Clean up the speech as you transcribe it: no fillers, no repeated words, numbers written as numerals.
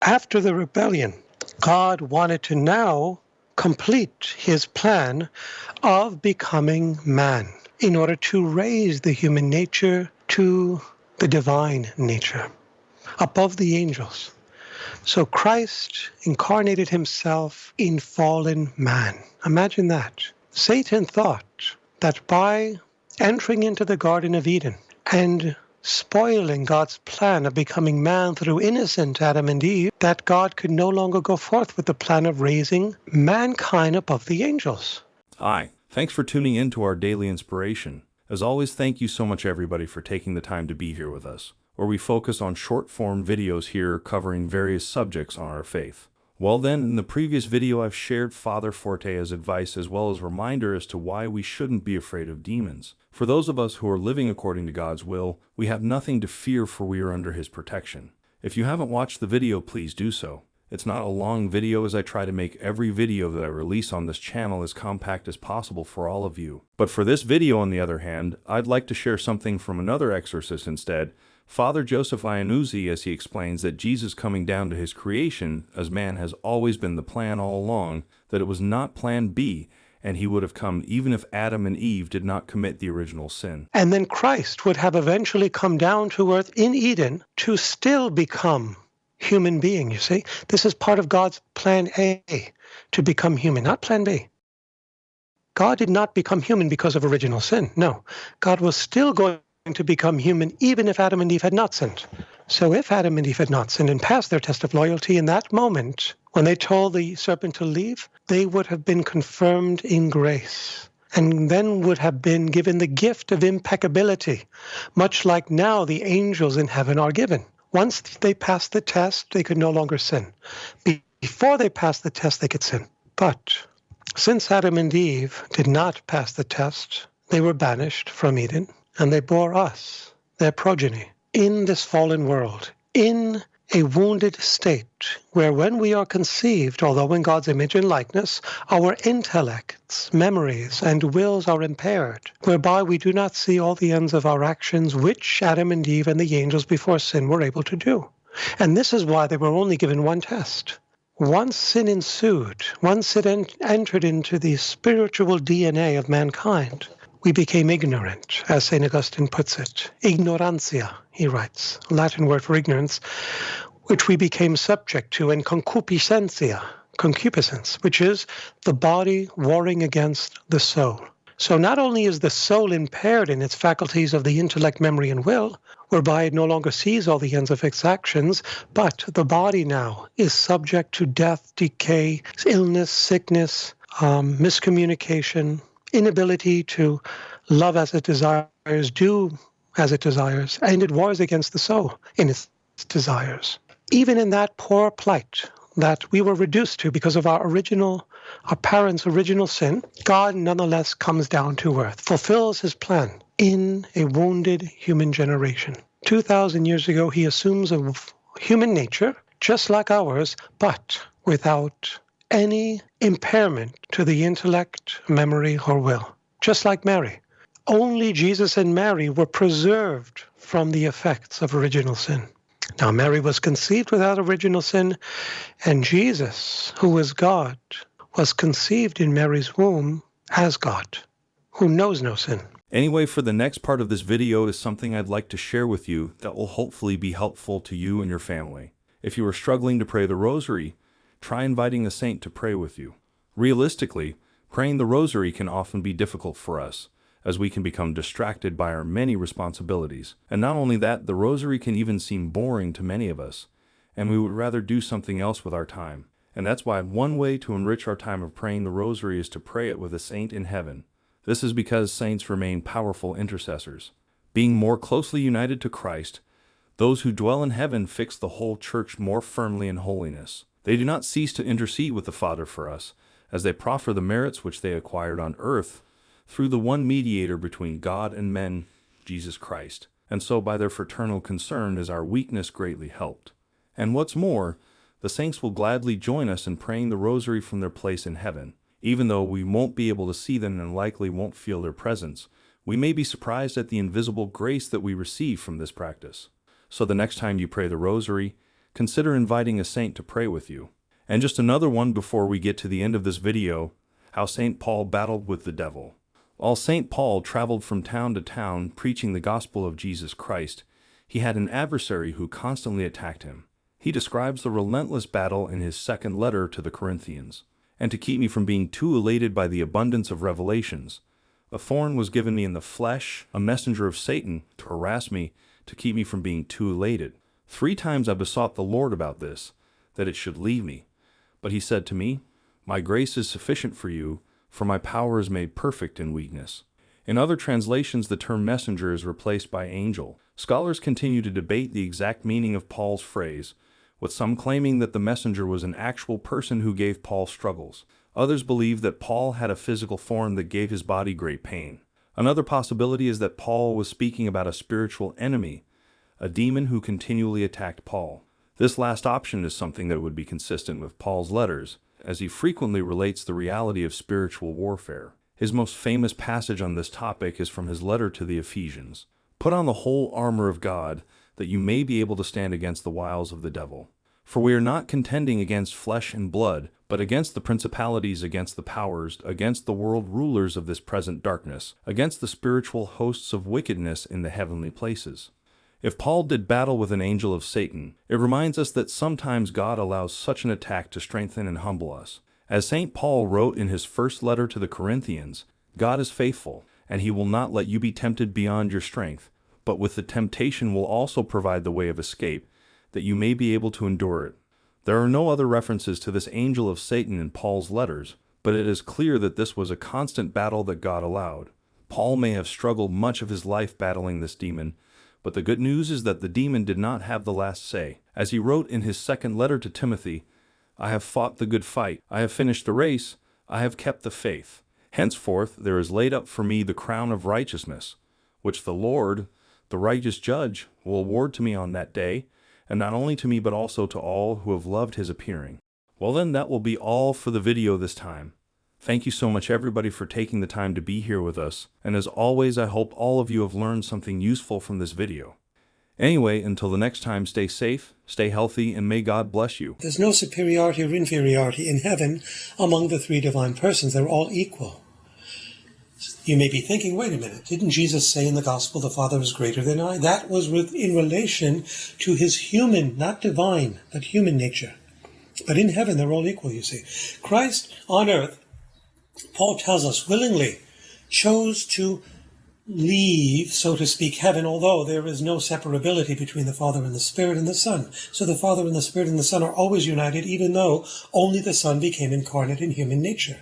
After the rebellion, God wanted to now complete his plan of becoming man in order to raise the human nature to the divine nature, above the angels. So Christ incarnated himself in fallen man. Imagine that. Satan thought that by entering into the Garden of Eden and spoiling God's plan of becoming man through innocent Adam and Eve, that God could no longer go forth with the plan of raising mankind above the angels. Hi, thanks for tuning in to our daily inspiration. As always, thank you so much everybody for taking the time to be here with us, where we focus on short-form videos here covering various subjects on our faith. Well then, in the previous video I've shared Father Fortea's advice as well as reminder as to why we shouldn't be afraid of demons. For those of us who are living according to God's will, we have nothing to fear for we are under His protection. If you haven't watched the video, please do so. It's not a long video as I try to make every video that I release on this channel as compact as possible for all of you. But for this video, on the other hand, I'd like to share something from another exorcist instead, Father Joseph Iannuzzi, as he explains that Jesus coming down to his creation as man has always been the plan all along, that it was not plan B, and he would have come even if Adam and Eve did not commit the original sin. And then Christ would have eventually come down to earth in Eden to still become human being, you see. This is part of God's plan A, to become human, not plan B. God did not become human because of original sin. No, God was still going to become human even if Adam and Eve had not sinned. So if Adam and Eve had not sinned and passed their test of loyalty in that moment, when they told the serpent to leave, they would have been confirmed in grace and then would have been given the gift of impeccability, much like now the angels in heaven are given. Once they passed the test, they could no longer sin. Before they passed the test, they could sin. But since Adam and Eve did not pass the test, they were banished from Eden. And they bore us, their progeny, in this fallen world, in a wounded state, where when we are conceived, although in God's image and likeness, our intellects, memories, and wills are impaired, whereby we do not see all the ends of our actions, which Adam and Eve and the angels before sin were able to do. And this is why they were only given one test. Once sin ensued, once it entered into the spiritual DNA of mankind, we became ignorant, as St. Augustine puts it. Ignorantia, he writes, Latin word for ignorance, which we became subject to, and concupiscentia, concupiscence, which is the body warring against the soul. So not only is the soul impaired in its faculties of the intellect, memory, and will, whereby it no longer sees all the ends of its actions, but the body now is subject to death, decay, illness, sickness, miscommunication, inability to love as it desires, do as it desires, and it wars against the soul in its desires. Even in that poor plight that we were reduced to because of our parents' original sin, God nonetheless comes down to earth, fulfills his plan in a wounded human generation. 2,000 years ago, he assumes a human nature, just like ours, but without any impairment to the intellect, memory, or will. Just like Mary. Only Jesus and Mary were preserved from the effects of original sin. Now, Mary was conceived without original sin, and Jesus, who is God, was conceived in Mary's womb as God, who knows no sin. Anyway, for the next part of this video is something I'd like to share with you that will hopefully be helpful to you and your family. If you are struggling to pray the Rosary, try inviting a saint to pray with you. Realistically, praying the Rosary can often be difficult for us, as we can become distracted by our many responsibilities. And not only that, the Rosary can even seem boring to many of us, and we would rather do something else with our time. And that's why one way to enrich our time of praying the Rosary is to pray it with a saint in heaven. This is because saints remain powerful intercessors. Being more closely united to Christ, those who dwell in heaven fix the whole church more firmly in holiness. They do not cease to intercede with the Father for us, as they proffer the merits which they acquired on earth through the one mediator between God and men, Jesus Christ. And so by their fraternal concern is our weakness greatly helped. And what's more, the saints will gladly join us in praying the Rosary from their place in heaven. Even though we won't be able to see them and likely won't feel their presence, we may be surprised at the invisible grace that we receive from this practice. So the next time you pray the Rosary, consider inviting a saint to pray with you. And just another one before we get to the end of this video, how St. Paul battled with the devil. While St. Paul traveled from town to town preaching the gospel of Jesus Christ, he had an adversary who constantly attacked him. He describes the relentless battle in his second letter to the Corinthians. And to keep me from being too elated by the abundance of revelations, a thorn was given me in the flesh, a messenger of Satan, to harass me, to keep me from being too elated. 3 times I besought the Lord about this, that it should leave me. But he said to me, "My grace is sufficient for you, for my power is made perfect in weakness." In other translations, the term messenger is replaced by angel. Scholars continue to debate the exact meaning of Paul's phrase, with some claiming that the messenger was an actual person who gave Paul struggles. Others believe that Paul had a physical form that gave his body great pain. Another possibility is that Paul was speaking about a spiritual enemy, a demon who continually attacked Paul. This last option is something that would be consistent with Paul's letters, as he frequently relates the reality of spiritual warfare. His most famous passage on this topic is from his letter to the Ephesians. "Put on the whole armor of God, that you may be able to stand against the wiles of the devil. For we are not contending against flesh and blood, but against the principalities, against the powers, against the world rulers of this present darkness, against the spiritual hosts of wickedness in the heavenly places." If Paul did battle with an angel of Satan, it reminds us that sometimes God allows such an attack to strengthen and humble us. As St. Paul wrote in his first letter to the Corinthians, God is faithful, and he will not let you be tempted beyond your strength, but with the temptation will also provide the way of escape, that you may be able to endure it. There are no other references to this angel of Satan in Paul's letters, but it is clear that this was a constant battle that God allowed. Paul may have struggled much of his life battling this demon, but the good news is that the demon did not have the last say. As he wrote in his second letter to Timothy, "I have fought the good fight, I have finished the race, I have kept the faith. Henceforth there is laid up for me the crown of righteousness, which the Lord, the righteous judge, will award to me on that day, and not only to me but also to all who have loved his appearing." Well then, that will be all for the video this time. Thank you so much everybody for taking the time to be here with us, and as always I hope all of you have learned something useful from this video. Anyway, until the next time, stay safe, stay healthy, and may God bless you. There's no superiority or inferiority in heaven among the 3 divine persons. They're all equal. You may be thinking, wait a minute, didn't Jesus say in the gospel, the Father is greater than I? That was in relation to his human, not divine, but human nature. But in heaven, they're all equal, you see. Christ on earth, Paul tells us, willingly chose to leave, so to speak, heaven, although there is no separability between the Father and the Spirit and the Son. So the Father and the Spirit and the Son are always united, even though only the Son became incarnate in human nature.